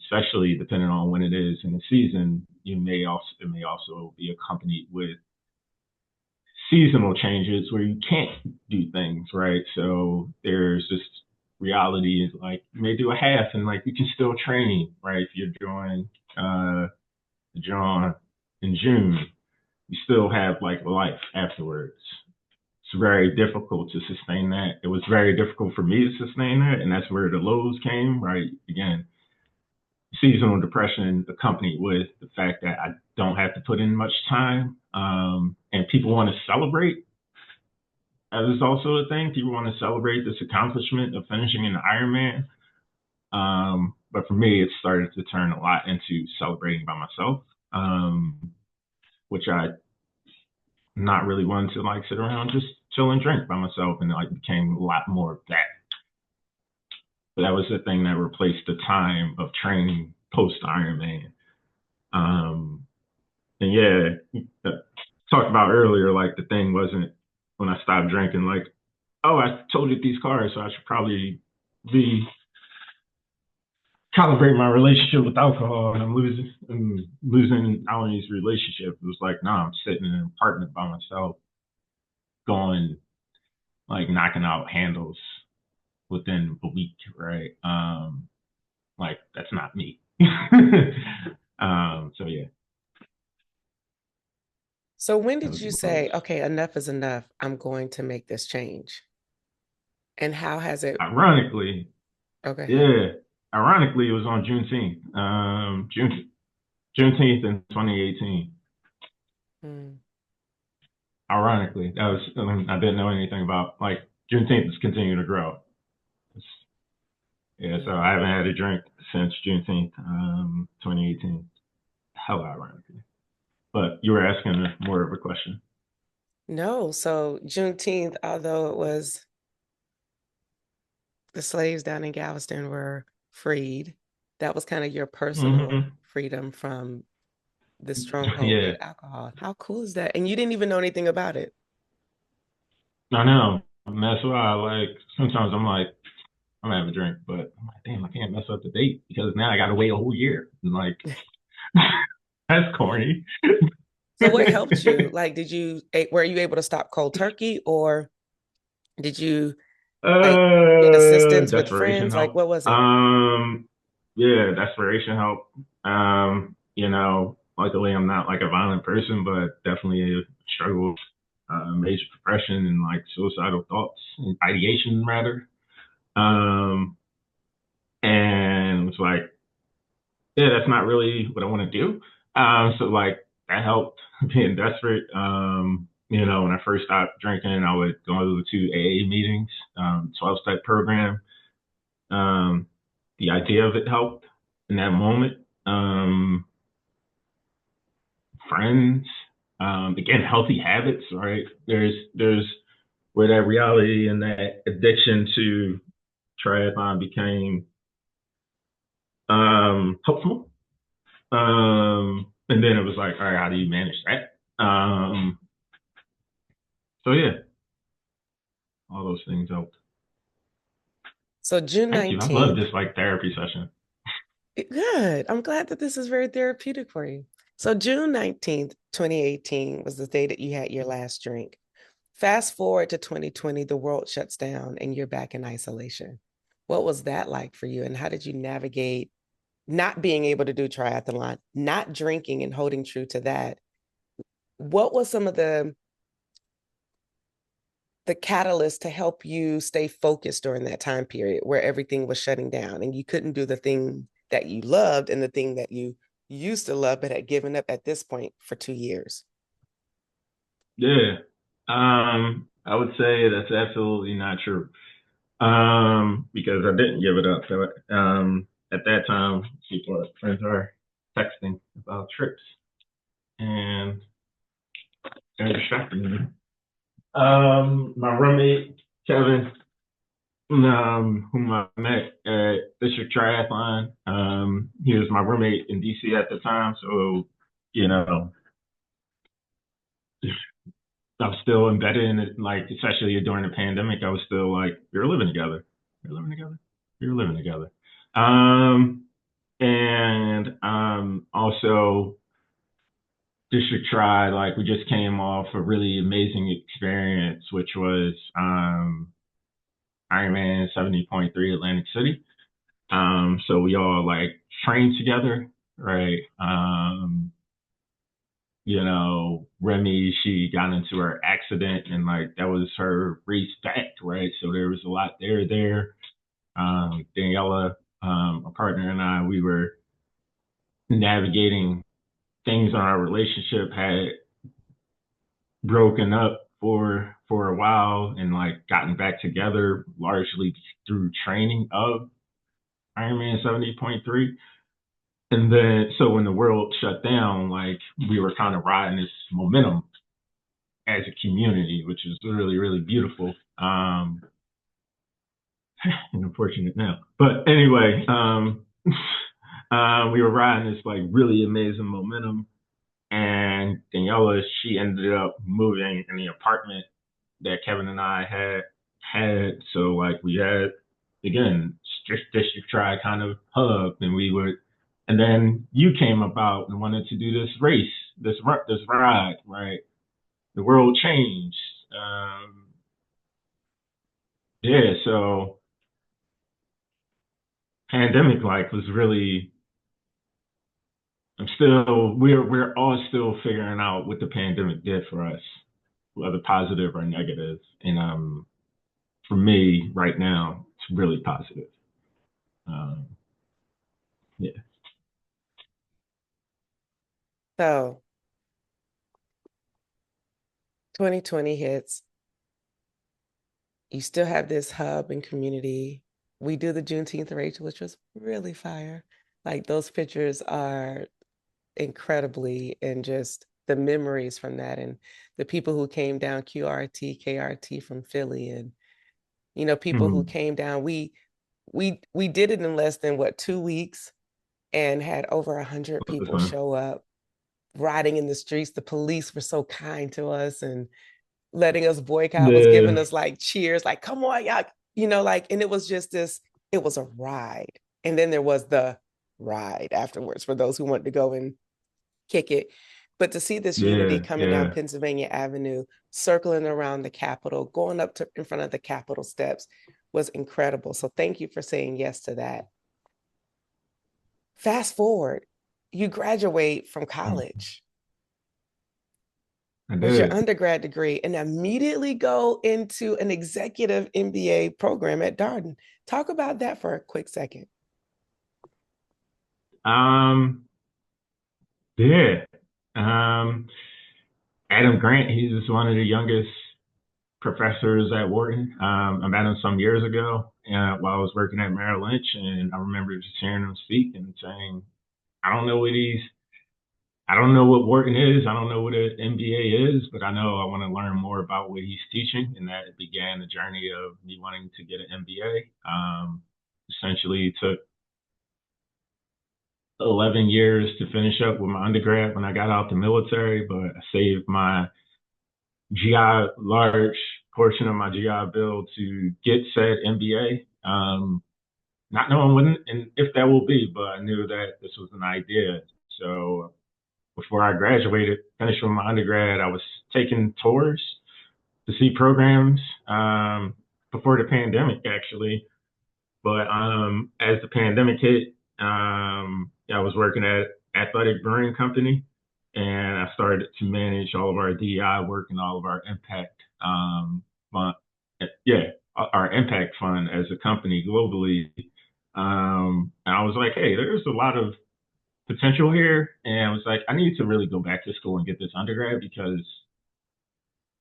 Especially depending on when it is in the season. It may also be accompanied with seasonal changes where you can't do things right. So there's just reality is like you may do a half and like you can still train right if you're doing Jawn in June, you still have like life afterwards. It's very difficult to sustain that. It was very difficult for me to sustain that, and that's where the lows came. Right, again, seasonal depression accompanied with the fact that I don't have to put in much time, and people want to celebrate. That is also a thing. People want to celebrate this accomplishment of finishing an Ironman. But for me, it started to turn a lot into celebrating by myself, which I not really wanted to like sit around just chill and drink by myself, and it like became a lot more of that. But that was the thing that replaced the time of training post Ironman. Um, and yeah, talked about earlier, like the thing wasn't when I stopped drinking, like, oh, I told you these cars, so I should probably be calibrate my relationship with alcohol, and I'm losing Alan's relationship. It was like, no, I'm sitting in an apartment by myself, going like knocking out handles within a week, right? Like that's not me. So yeah. So when That did was you the close. say, okay, enough is enough? I'm going to make this change? And how has it? Ironically, Okay, ahead. yeah. Ironically, it was on Juneteenth. Juneteenth in 2018. Mm, Ironically, that was I didn't know anything about like Juneteenth is continuing to grow. It's, yeah, so mm. I haven't had a drink since Juneteenth, 2018. Hella ironically. But you were asking more of a question. No, so Juneteenth, although it was the slaves down in Galveston were freed, that was kind of your personal Mm-hmm. freedom from the stronghold Yeah, with alcohol. How cool is that? And you didn't even know anything about it. I know. And that's why, like, sometimes I'm like, I'm gonna have a drink, but I'm like, damn, I can't mess up the date because now I gotta wait a whole year. And like, that's corny. So what helped you? Like, were you able to stop cold turkey, or did you like get assistance with Desperation friends? Like, help. what was it? Yeah, desperation help. Luckily I'm not like a violent person, but definitely struggle with major depression and like suicidal thoughts and ideation rather. Um, and it's like, yeah, that's not really what I want to do. So like that helped being desperate. When I first stopped drinking, I would go to AA meetings, 12 step program. Um, the idea of it helped in that moment. Friends, again, healthy habits, right? There's where that reality and that addiction to triathlon became helpful. And then it was like, all right, how do you manage that? So yeah, all those things helped. So June Thank you. I love 19th. this like therapy session. Good. I'm glad that this is very therapeutic for you. So June 19th, 2018 was the day that you had your last drink. Fast forward to 2020, the world shuts down and you're back in isolation. What was that like for you? And how did you navigate not being able to do triathlon, not drinking and holding true to that? What was some of the catalyst to help you stay focused during that time period where everything was shutting down and you couldn't do the thing that you loved and the thing that you used to love but had given up at this point for 2 years? Yeah. I would say that's absolutely not true. Because I didn't give it up. So, at that time, people, friends are texting about trips and they're distracting me. My roommate, Kevin, whom I met at District Triathlon, he was my roommate in DC at the time. So, you know, I was still embedded in it, like, especially during the pandemic, I was still like, you're living together. You're living together. You're living together. Um, And also District Tri, like we just came off a really amazing experience, which was Ironman 70.3 Atlantic City. So we all like trained together, right? Remy, she got into her accident and like that was her race back, right? So there was a lot there. Daniela, a partner, and I, we were navigating things in our relationship had broken up for a while and like gotten back together largely through training of Ironman 70.3. And then so when the world shut down, like we were kind of riding this momentum as a community, which is really, really beautiful. And unfortunate now. But anyway, we were riding this like really amazing momentum. And Daniela, she ended up moving in the apartment that Kevin and I had. So like we had again district tri kind of hub, and we would, and then you came about and wanted to do this race, this ride, right? The world changed. Um, yeah, so pandemic life was really. We're all still figuring out what the pandemic did for us, whether positive or negative. And for me right now, it's really positive. Um, yeah. So 2020 hits. You still have this hub and community. We do the Juneteenth race, which was really fire. Like those pictures are incredibly, and just the memories from that, and the people who came down QRT, KRT from Philly, and people who Mm-hmm. came down. We did it in less than what 2 weeks, and had over 100 That was people fun. show up riding in the streets. The police were so kind to us and letting us boycott, was giving The us like cheers, like, come on, y'all, like, and it was just this, it was a ride. And then there was the ride afterwards for those who wanted to go and kick it. But to see this unity yeah, coming down yeah. Pennsylvania Avenue, circling around the Capitol, going up to in front of the Capitol steps was incredible. So thank you for saying yes to that. Fast forward, you graduate from college I with your did. undergrad degree and immediately go into an executive MBA program at Darden. Talk about that for a quick second. Um, yeah. Um, Adam Grant, he's just one of the youngest professors at Wharton. I met him some years ago while I was working at Merrill Lynch, and I remember just hearing him speak and saying, "I don't know what he's I don't know what Wharton is. I don't know what an MBA is, but I know I want to learn more about what he's teaching." And that began the journey of me wanting to get an MBA. Essentially, took 11 years to finish up with my undergrad when I got out the military, but I saved my GI, large portion of my GI bill to get said MBA. Not knowing when and if that will be, but I knew that this was an idea. So before I graduated, finished with my undergrad, I was taking tours to see programs before the pandemic, actually. But as the pandemic hit, I was working at Athletic Brewing Company, and I started to manage all of our DEI work and all of our impact fund. Yeah, our impact fund as a company globally. And I was like, hey, there's a lot of potential here, and I was like, I need to really go back to school and get this undergrad because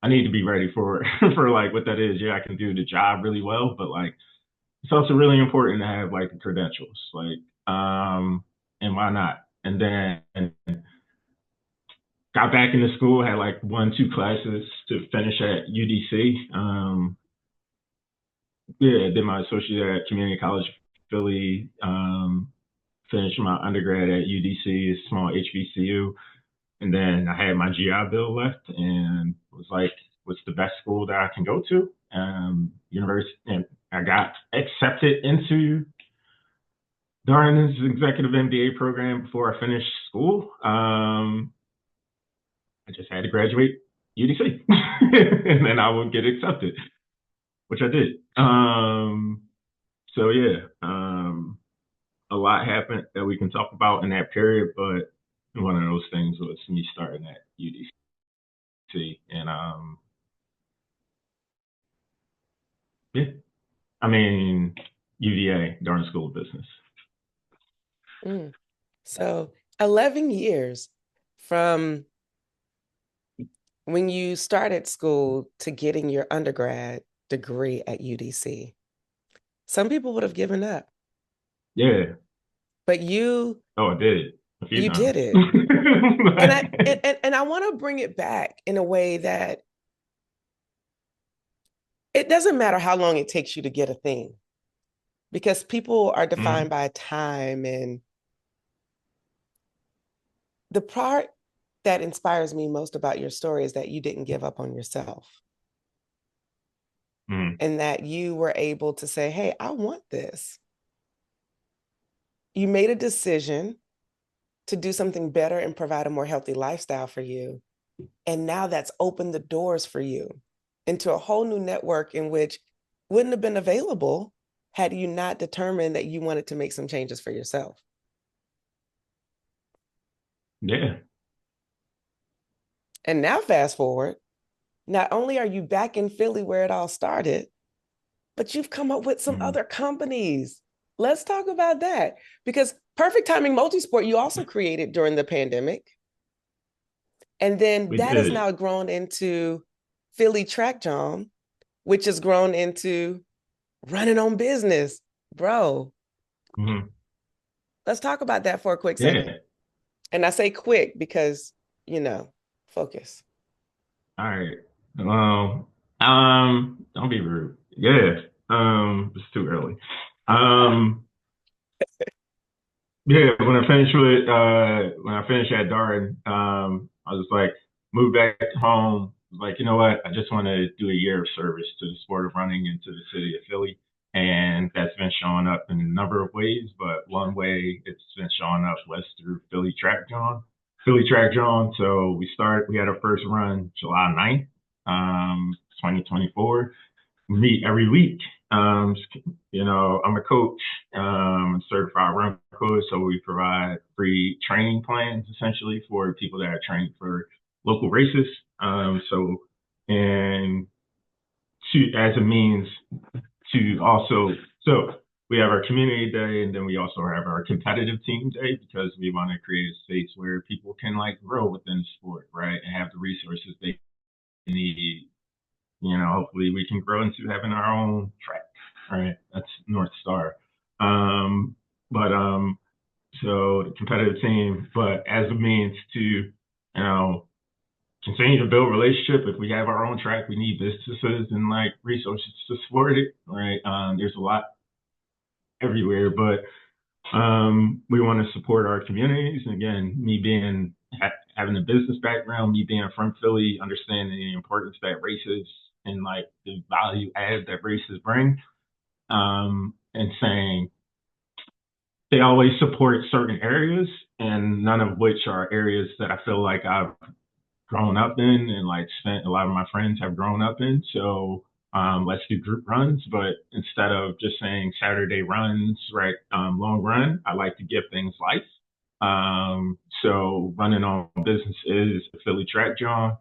I need to be ready for for like what that is. Yeah, I can do the job really well, but like it's also really important to have like the credentials. Like, and why not? And then got back into school, had like 1, 2 classes to finish at UDC. Yeah, did my associate at Community College Philly. Finished my undergrad at UDC, a small HBCU. And then I had my GI Bill left and was like, what's the best school that I can go to? University, and I got accepted into during this executive MBA program before I finished school, I just had to graduate UDC, and then I would get accepted, which I did. So yeah, a lot happened that we can talk about in that period, but one of those things was me starting at UDC, and yeah, I mean UVA, Darn School of Business. Mm. So 11 years from when you started school to getting your undergrad degree at UDC. Some people would have given up, Yeah. but you Oh, I did a few you times. did it. And I want to bring it back in a way that it doesn't matter how long it takes you to get a thing, because people are defined Mhm. by time. And the part that inspires me most about your story is that you didn't give up on yourself, Mhm. and that you were able to say, hey, I want this. You made a decision to do something better and provide a more healthy lifestyle for you. And now that's opened the doors for you into a whole new network in which wouldn't have been available had you not determined that you wanted to make some changes for yourself. Yeah. And now, fast forward, not only are you back in Philly where it all started, but you've come up with some Mhm. other companies. Let's talk about that, because Perfect Timing Multisport, you also created during the pandemic. And then We that has did. now grown into Philly Track Jawn, which has grown into running on business. Bro, Mhm. let's talk about that for a quick second. Yeah. And I say quick because, you know, focus. All right. Don't be rude. Yeah. It's too early. Um, yeah. When I finished at Darden, I was like, moved back home. Like, you know what? I just want to do a year of service to the sport of running into the city of Philly, and that's been showing up in a number of ways. But one way it's been showing up was through Philly Track Jawn. Philly Track Jawn. So we had our first run July 9th, 2024. Meet every week. Um, I'm a coach, certified run coach, so we provide free training plans essentially for people that are training for local races. And as a means to also, so we have our community day, and then we also have our competitive team day, because we want to create a space where people can like grow within the sport, right, and have the resources they need. Hopefully we can grow into having our own track. Right, that's North Star. Um, but so the competitive team, but as a means to, continue to build relationship. If we have our own track, we need businesses and like resources to support it. Right, there's a lot everywhere, but we want to support our communities. And again, me being having a business background, me being from Philly, understanding the importance that races and like the value add that races bring, and saying they always support certain areas, and none of which are areas that I feel like I've grown up in and like spent a lot of my friends have grown up in. So let's do group runs, but instead of just saying Saturday runs, right, long run, I like to give things life. So running on business is the Philly Track Jawn.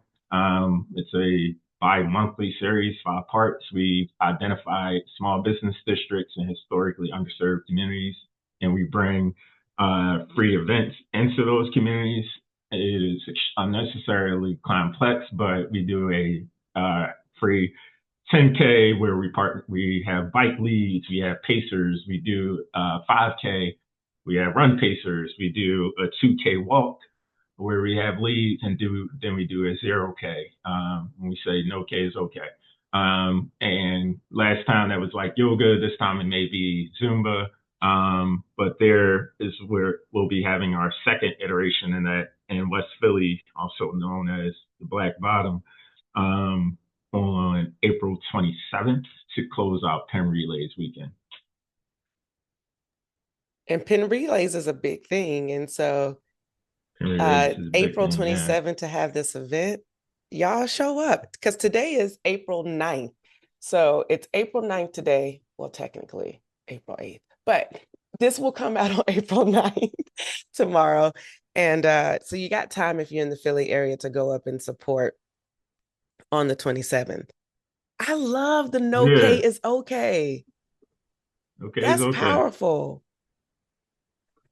It's a bi-monthly series, 5 parts. We've identified small business districts and historically underserved communities, and we bring free events into those communities. It is unnecessarily complex, but we do a free 10K where we have bike leads, we have pacers, we do 5K, we have run pacers, we do a 2K walk where we have leads, and then we do a 0K. When we say no K is okay. And last time that was like yoga. This time it may be Zumba. But there is where we'll be having our second iteration in that in West Philly, also known as the Black Bottom, um, on April 27th to close out Penn Relays weekend. And Penn Relays is a big thing. And so Henry Race is a big April thing. Yeah. 27th to have this event, y'all show up because today is April 9th. So it's April 9th today. Well, technically April 8th, but this will come out on April 9th tomorrow. And so you got time if you're in the Philly area to go up and support on the 27th. I love the no K Yeah. is okay. Okay. It's That's okay. powerful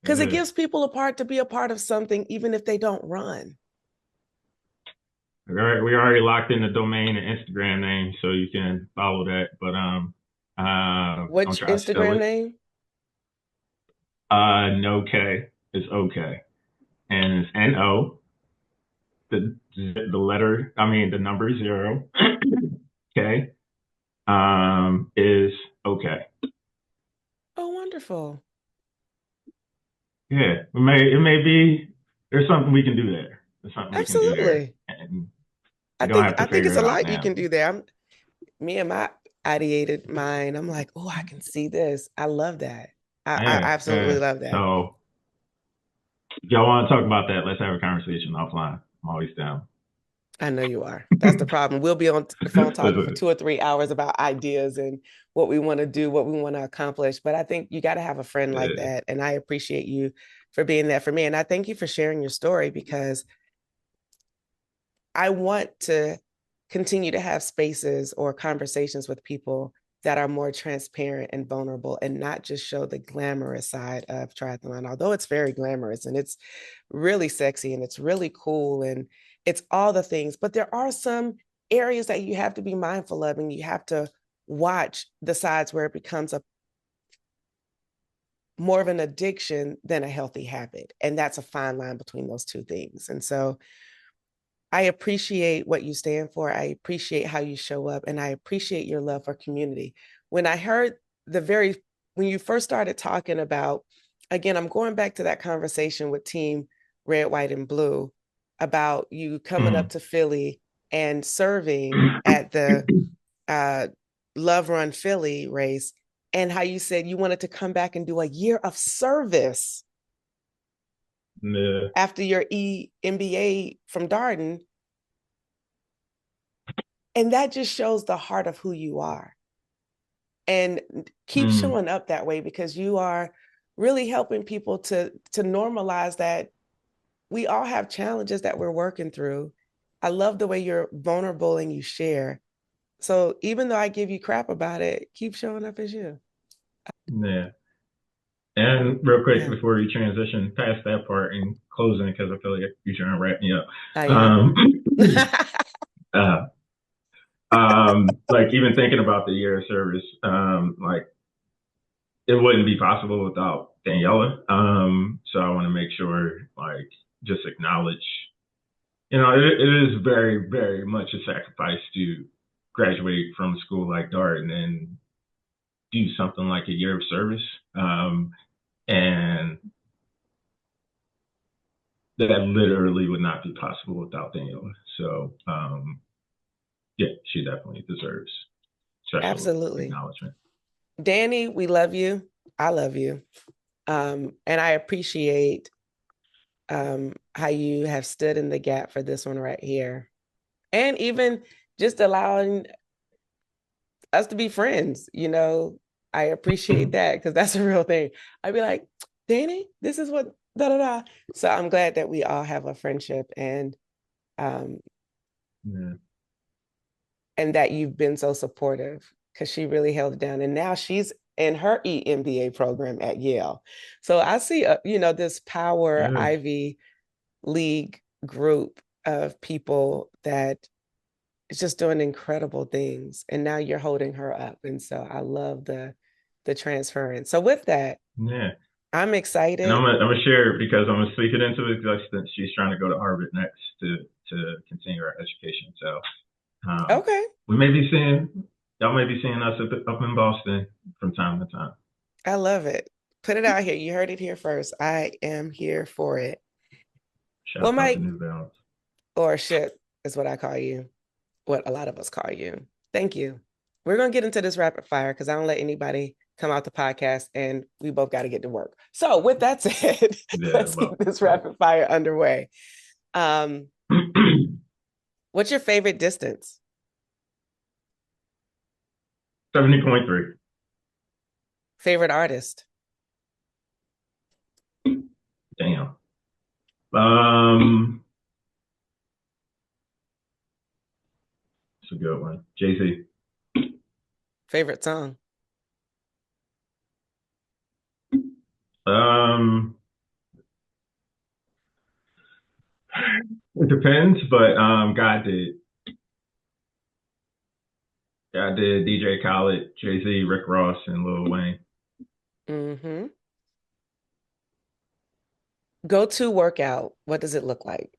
because it Yeah. gives people a part to be a part of something, even if they don't run. All right. We already locked in the domain and Instagram name, so you can follow that. But I'm Which trying to spell Instagram it. name? No K is okay, and it's N-O. The letter. I mean the number zero. K. Is okay. Oh, wonderful. Yeah. It may be. There's something we can do there. There's something we can do there, Absolutely. and I we don't think have I to think figure it's it a out lot you now. can do there. Me and my ideated mind. I'm like, oh, I can see this. I love that. I Yeah. absolutely Yeah. love that. So if y'all want to talk about that, let's have a conversation offline. I'm always down. I know you are. That's the problem. We'll be on the phone talking for 2 or 3 hours about ideas and what we want to do, what we want to accomplish. But I think you got to have a friend like Yeah. that. And I appreciate you for being that for me. And I thank you for sharing your story because I want to continue to have spaces or conversations with people that are more transparent and vulnerable and not just show the glamorous side of triathlon, although it's very glamorous and it's really sexy and it's really cool and it's all the things. But there are some areas that you have to be mindful of and you have to watch the sides where it becomes a more of an addiction than a healthy habit. And that's a fine line between those two things. And so I appreciate what you stand for. I appreciate how you show up, and I appreciate your love for community. When I heard when you first started talking about, again, I'm going back to that conversation with Team Red, White, and Blue about you coming up Mm. to Philly and serving at the uh, Love Run Philly race, and how you said you wanted to come back and do a year of service Yeah. after your EMBA from Darden. And that just shows the heart of who you are. And keep Mm. showing up that way because you are really helping people to normalize that we all have challenges that we're working through. I love the way you're vulnerable and you share. So even though I give you crap about it, keep showing up as you. Yeah. And real quick Yeah, before we transition past that part and closing, because I feel like you're trying to wrap me up. I am. Um, uh, like even thinking about the year of service, like it wouldn't be possible without Daniela. So I want to make sure, like, just acknowledge, it is very, very much a sacrifice to graduate from a school like Dart and then do something like a year of service. And that literally would not be possible without Daniela. So, yeah, she definitely deserves special Absolutely. acknowledgement. Danny, we love you. I love you. And I appreciate how you have stood in the gap for this one right here. And even just allowing us to be friends, I appreciate that because that's a real thing. I'd be like, Danny, this is what da da da. So I'm glad that we all have a friendship um Yeah. and that you've been so supportive because she really held it down. And now she's in her EMBA program at Yale. So I see this power Yeah. Ivy League group of people that is just doing incredible things. And now you're holding her up. And so I love the transference. So with that, Yeah. I'm And excited. I'm gonna share it because I'm gonna speak it into existence. She's trying to go to Harvard next to continue her education. So Okay. we may be seeing y'all may be seeing us up in Boston from time to time. I love it. Put it out here. You heard it here first. I am here for it. Well, Shout out to Mike, New Balance. or Ship is what I call you, what a lot of us call you. Thank you. We're going to get into this rapid fire because I don't let anybody come out the podcast, and we both got to get to work. So with that said, Yeah, let's get this rapid fire underway. Um, what's your favorite distance? 70.3. Favorite artist? Damn. Um, it's a good one. Jay-Z. Favorite song? Um, it depends, but God did DJ Khaled, Jay-Z, Rick Ross, and Lil Wayne. Mm-hmm. Go to workout. What does it look like?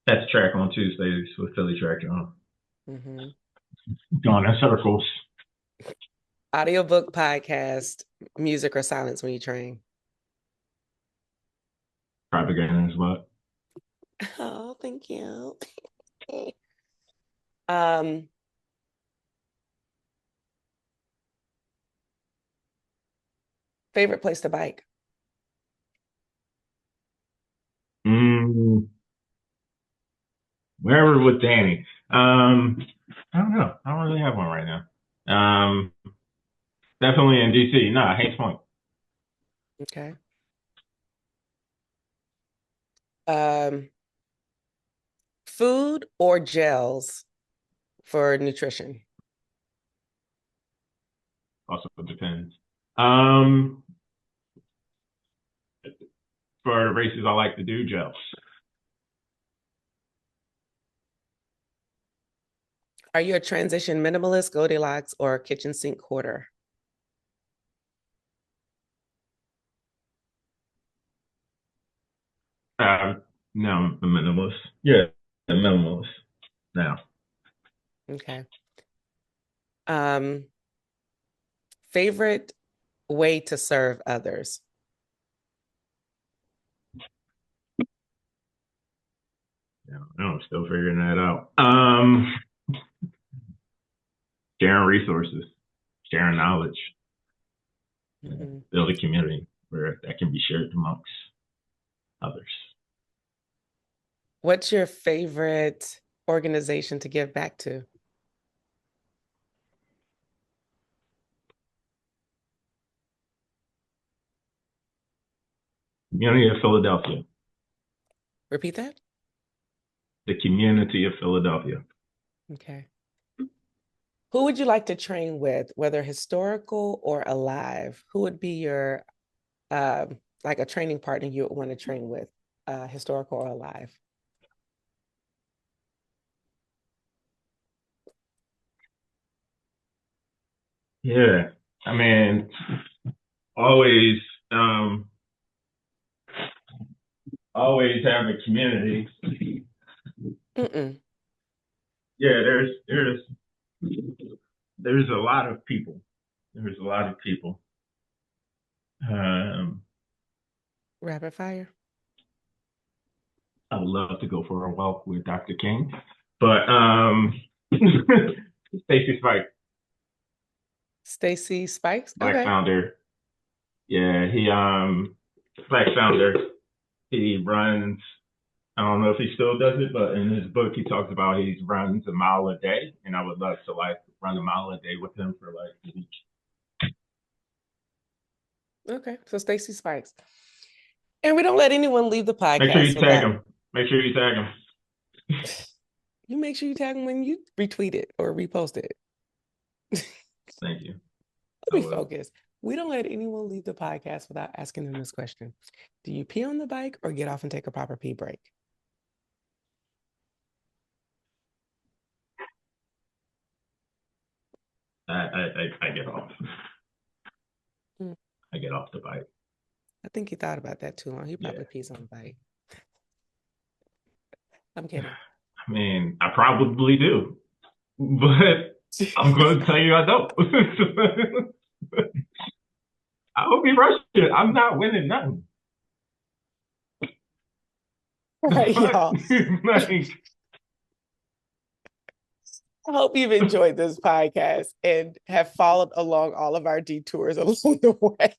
That's track on Tuesdays with Philly Track Jawn. Mm-hmm. Going in circles. Audiobook, podcast, music, or silence when you train? Propaganda as well. Oh, thank you. um, favorite place to bike? Mm, wherever with Danny. I don't know. I don't really have one right now. Definitely in DC. No, Hates Point. Okay. Um, food or gels for nutrition? Also depends. Um, for races, I like to do gels. Are you a transition minimalist, Goldilocks, or kitchen sink hoarder? No, I'm a minimalist. Yeah, a minimalist now. Okay. Um, favorite way to serve others? Yeah, I'm still figuring that out. Sharing resources, sharing knowledge, Mm-hmm. build a community where that can be shared amongst others. What's your favorite organization to give back to? Community of Philadelphia. Repeat that. The community of Philadelphia. Okay. Who would you like to train with, whether historical or alive? Who would be your like a training partner you would want to train with, historical or alive? Yeah, I mean, always, um, always have a community. Mm-mm. Yeah, there's a lot of people. There's a lot of people. Um, Rapid fire. I would love to go for a walk with Dr. King, but Stacy Spike, Stacy Spikes. Black Okay. founder. Yeah, he Black founder. He runs. I don't know if he still does it, but in his book he talks about he runs a mile a day, and I would love to like run a mile a day with him for like a week. Okay. So Stacy Spikes. And we don't let anyone leave the Make sure podcast you tag without him. Make sure you tag him. you make sure you tag them when you retweet it or repost it. Thank you. Let I me will. focus. We don't let anyone leave the podcast without asking them this question. Do you pee on the bike or get off and take a proper pee break? I get off. Hmm. I get off the bike. I think he thought about that too long. He Yeah. probably pees on the bike. I'm kidding. I mean, I probably do, but I'm going to tell you I don't. I hope he rushed it. I'm not winning nothing. All The right, fuck? y'all. Like, I hope you've enjoyed this podcast and have followed along all of our detours along the way.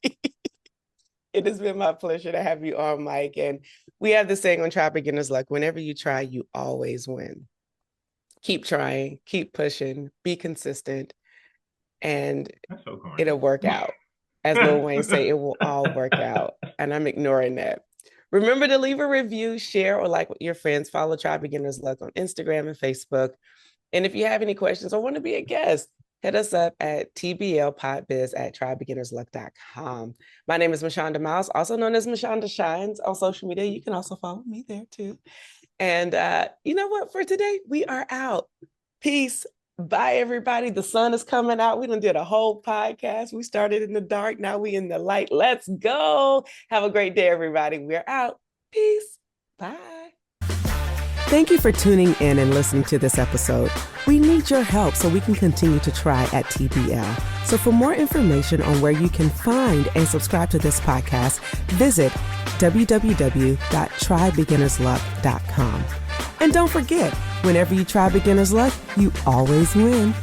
It has been my pleasure to have you on, Mike. And we have this saying on Try Beginner's Luck: whenever you try, you always win. Keep trying, keep pushing, be consistent, and so it'll work out. As Lil Wayne say, it will all work out. And I'm ignoring that. Remember to leave a review, share, or like with your friends. Follow Try Beginner's Luck on Instagram and Facebook. And if you have any questions or want to be a guest, hit us up at tblpodbiz@trybeginnersluck.com. My name is Mashonda Miles, also known as Mashonda Shines on social media. You can also follow me there too. And you know what? For today, we are out. Peace. Bye, everybody. The sun is coming out. We done did a whole podcast. We started in the dark. Now we in the light. Let's go. Have a great day, everybody. We're out. Peace. Bye. Thank you for tuning in and listening to this episode. We need your help so we can continue to try at TBL. So for more information on where you can find and subscribe to this podcast, visit www.trybeginnersluck.com. And don't forget, whenever you try beginner's luck, you always win.